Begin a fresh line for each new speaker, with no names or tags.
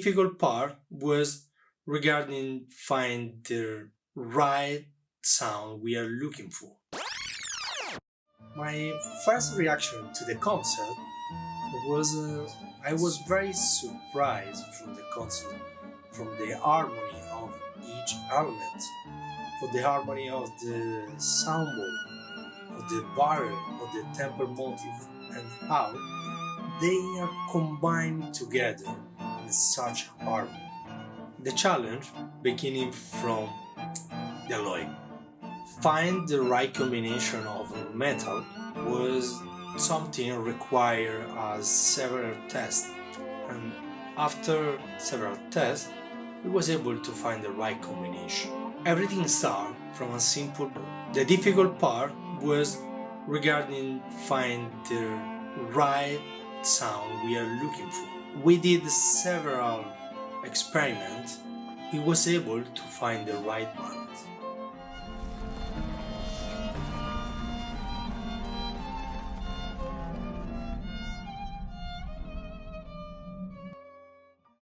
difficult part was regarding find the right sound we are looking for. My first reaction to the concert was I was very surprised from the concert, from the harmony of each element, for the harmony of the soundboard, of the barrel, of the temple motif, and how they are combined together in such harmony. The challenge beginning from the alloy. Find the right combination of metal was something required as several tests, and after several tests, we was able to find the right combination. Everything started from a simple note. The difficult part was regarding find the right sound we are looking for. We did several experiments. We was able to find the right balance.